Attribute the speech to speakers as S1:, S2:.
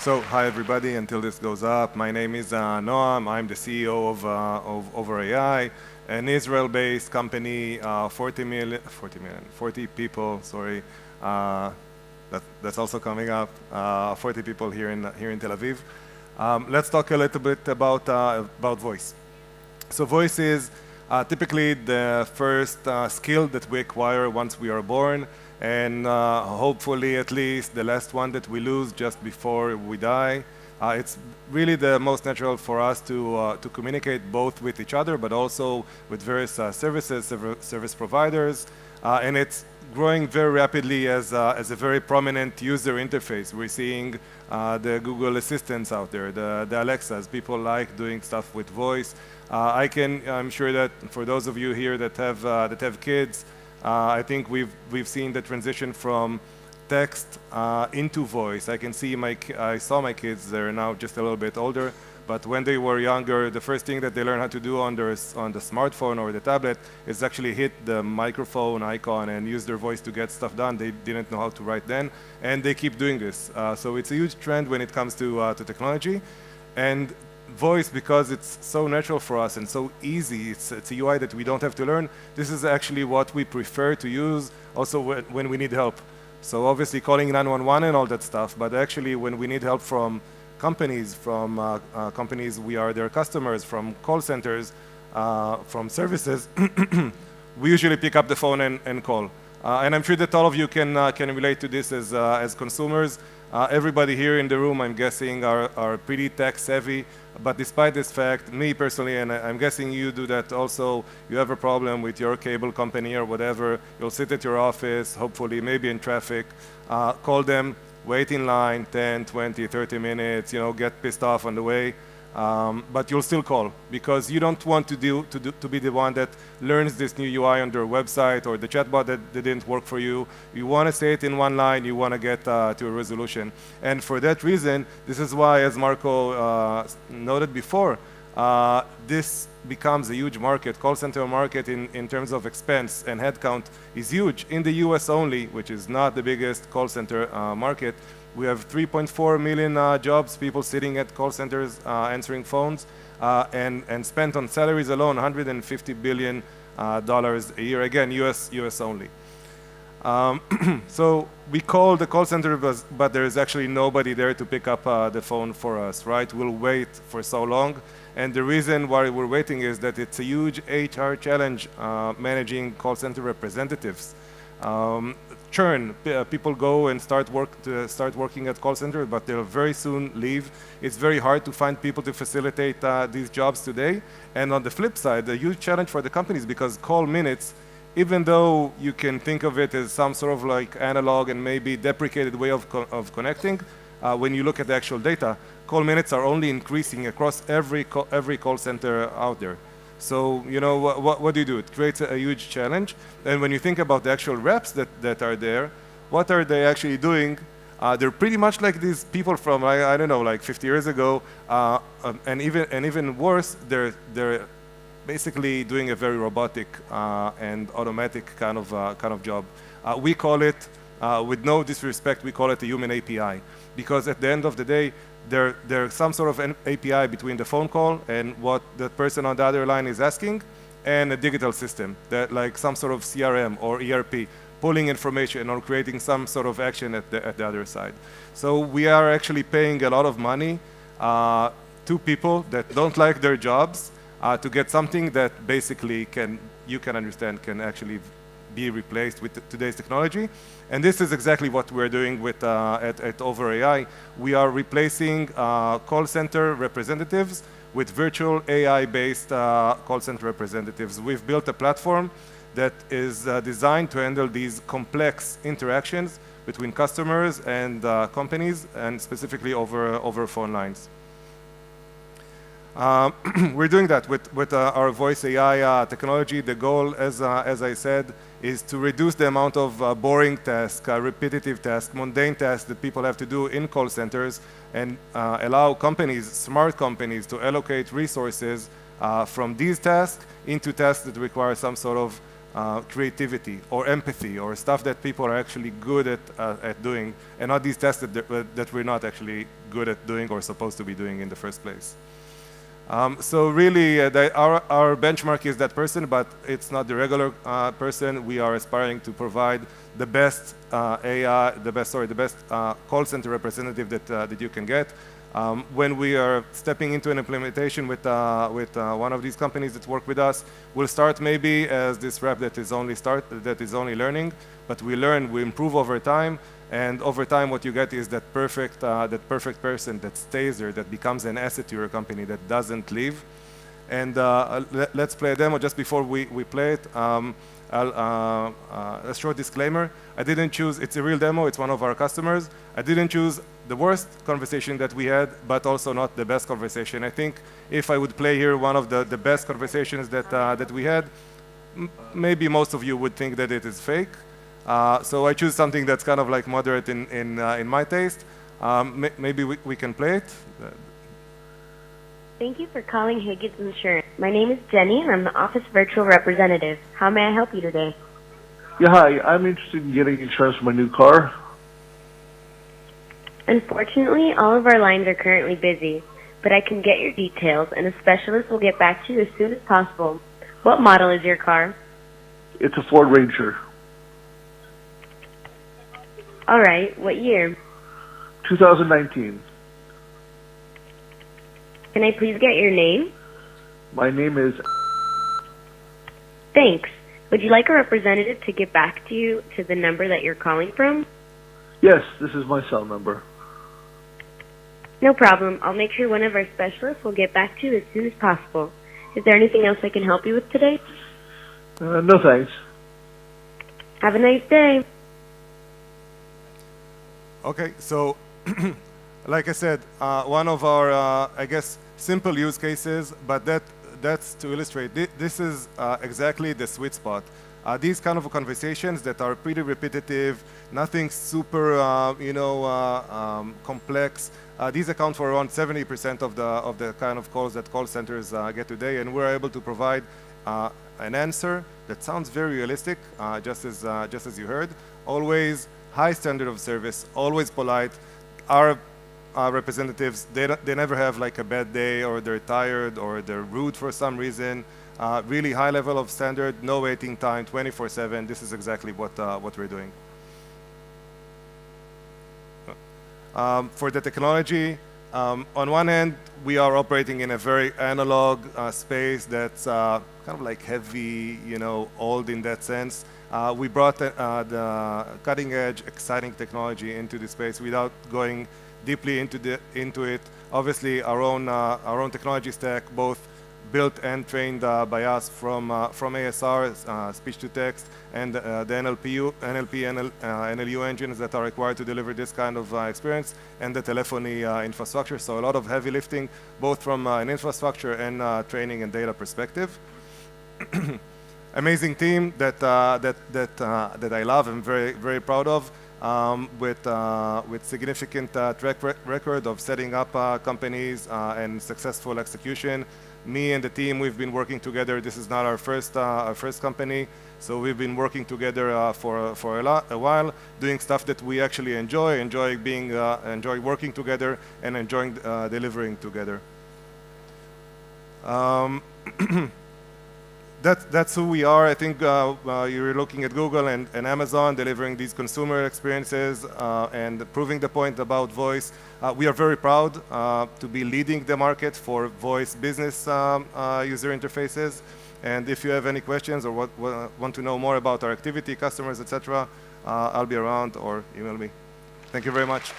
S1: So, hi everybody, until this goes up. My name is Noam. I'm the CEO of over.ai, an Israel-based company, 40 people, sorry. That's also coming up, 40 people here in Tel Aviv. Let's talk a little bit about voice. So voice is typically the first skill that we acquire once we are born, and hopefully at least the last one that we lose just before we die. It's really the most natural for us to communicate both with each other, but also with various service providers, and it's growing very rapidly as a very prominent user interface. We're seeing the Google Assistants out there, the Alexas. People like doing stuff with voice. I'm sure that for those of you here that have kids, I think we've seen the transition from text into voice. I saw my kids. They're now just a little bit older, but when they were younger, the first thing that they learn how to do on the smartphone or the tablet is actually hit the microphone icon and use their voice to get stuff done. They didn't know how to write then, and they keep doing this. So it's a huge trend when it comes to technology, and voice, because it's so natural for us and so easy, it's a UI that we don't have to learn. This is actually what we prefer to use also when we need help. So obviously calling 911 and all that stuff, but actually when we need help from companies, we are their customers, from call centers, from services, we usually pick up the phone and call. And I'm sure that all of you can relate to this as consumers. Everybody here in the room, I'm guessing, are pretty tech savvy, but despite this fact, me personally, and I'm guessing you do that also, you have a problem with your cable company or whatever, you'll sit at your office, hopefully, maybe in traffic, call them, wait in line 10, 20, 30 minutes, get pissed off on the way. But you'll still call because you don't want to be the one that learns this new UI on their website or the chatbot that didn't work for you. You want to say it in one line. You want to get to a resolution. And for that reason, this is why, as Marco noted before, this becomes a huge market. Call center market in terms of expense and headcount is huge. In the US only, which is not the biggest call center market, we have 3.4 million jobs, people sitting at call centers answering phones, and spent on salaries alone $150 billion a year. Again, US only. So we call the call center, but there is actually nobody there to pick up the phone for us, right? We'll wait for so long. And the reason why we're waiting is that it's a huge HR challenge managing call center representatives. Churn, people go and start working at call center, but they'll very soon leave. It's very hard to find people to facilitate these jobs today. And on the flip side, the huge challenge for the companies, because call minutes, even though you can think of it as some sort of like analog and maybe deprecated way of connecting, when you look at the actual data, call minutes are only increasing across every call center out there. So, what do you do? It creates a huge challenge. And when you think about the actual reps that are there, what are they actually doing? They're pretty much like these people from, I don't know, like 50 years ago, and even worse, they're basically doing a very robotic and automatic kind of job. We call it, with no disrespect, we call it a human API, because at the end of the day, there's some sort of an API between the phone call and what the person on the other line is asking, and a digital system, that like some sort of CRM or ERP, pulling information or creating some sort of action at the other side. So we are actually paying a lot of money to people that don't like their jobs to get something that basically you can understand can actually be replaced with today's technology. And this is exactly what we're doing with at over.ai. We are replacing call center representatives with virtual AI-based call center representatives. We've built a platform that is designed to handle these complex interactions between customers and companies, and specifically over phone lines. We're doing that with our voice AI technology. The goal, as I said, is to reduce the amount of boring tasks, repetitive tasks, mundane tasks that people have to do in call centers, and allow companies, smart companies, to allocate resources from these tasks into tasks that require some sort of creativity or empathy or stuff that people are actually good at doing, and not these tests that we're not actually good at doing or supposed to be doing in the first place. So really, our benchmark is that person, but it's not the regular person. We are aspiring to provide the best the best call center representative that you can get. When we are stepping into an implementation with one of these companies that work with us, we'll start maybe as this rep that is only learning, but we learn, we improve over time, and over time what you get is that perfect person that stays there, that becomes an asset to your company, that doesn't leave. And let's play a demo. Just before we play it, a short disclaimer. I didn't choose, it's a real demo, it's one of our customers. I didn't choose the worst conversation that we had, but also not the best conversation. I think if I would play here one of the best conversations that we had, maybe most of you would think that it is fake. So I choose something that's kind of like moderate in my taste. Maybe we can play it.
S2: Thank you for calling Higgins Insurance. My name is Jenny, and I'm the office virtual representative. How may I help you today?
S3: Yeah, hi. I'm interested in getting insurance for my new car.
S2: Unfortunately, all of our lines are currently busy, but I can get your details, and a specialist will get back to you as soon as possible. What model is your car?
S3: It's a Ford Ranger.
S2: All right. What year?
S3: 2019.
S2: Can I please get your name?
S3: My name is...
S2: Thanks. Would you like a representative to get back to you to the number that you're calling from?
S3: Yes, this is my cell number.
S2: No problem. I'll make sure one of our specialists will get back to you as soon as possible. Is there anything else I can help you with today?
S3: No thanks.
S2: Have a nice day.
S1: Okay, so like I said, one of our, I guess, simple use cases, but that's to illustrate. This is exactly the sweet spot. These kind of conversations that are pretty repetitive, nothing super, complex. These account for around 70% of the kind of calls that call centers get today, and we're able to provide an answer that sounds very realistic, just as you heard. Always high standard of service, always polite. Our representatives, they never have like a bad day, or they're tired, or they're rude for some reason. Really high level of standard, no waiting time, 24/7. This is exactly what we're doing. For the technology, on one end, we are operating in a very analog space that's kind of like heavy, old in that sense. We brought the cutting-edge, exciting technology into the space without going deeply into it. Obviously, our own technology stack, both built and trained by us from ASR, speech to text, and the NLU engines that are required to deliver this kind of experience, and the telephony infrastructure. So a lot of heavy lifting, both from an infrastructure and training and data perspective. Amazing team that I love and very proud of, with significant track record of setting up companies and successful execution. Me and the team, we've been working together. This is not our first company, so we've been working together for a while, doing stuff that we actually enjoy working together, and enjoying delivering together. That's who we are. I think you're looking at Google and Amazon delivering these consumer experiences and proving the point about voice. We are very proud to be leading the market for voice business user interfaces. And if you have any questions or want to know more about our activity, customers, etc., I'll be around, or email me. Thank you very much.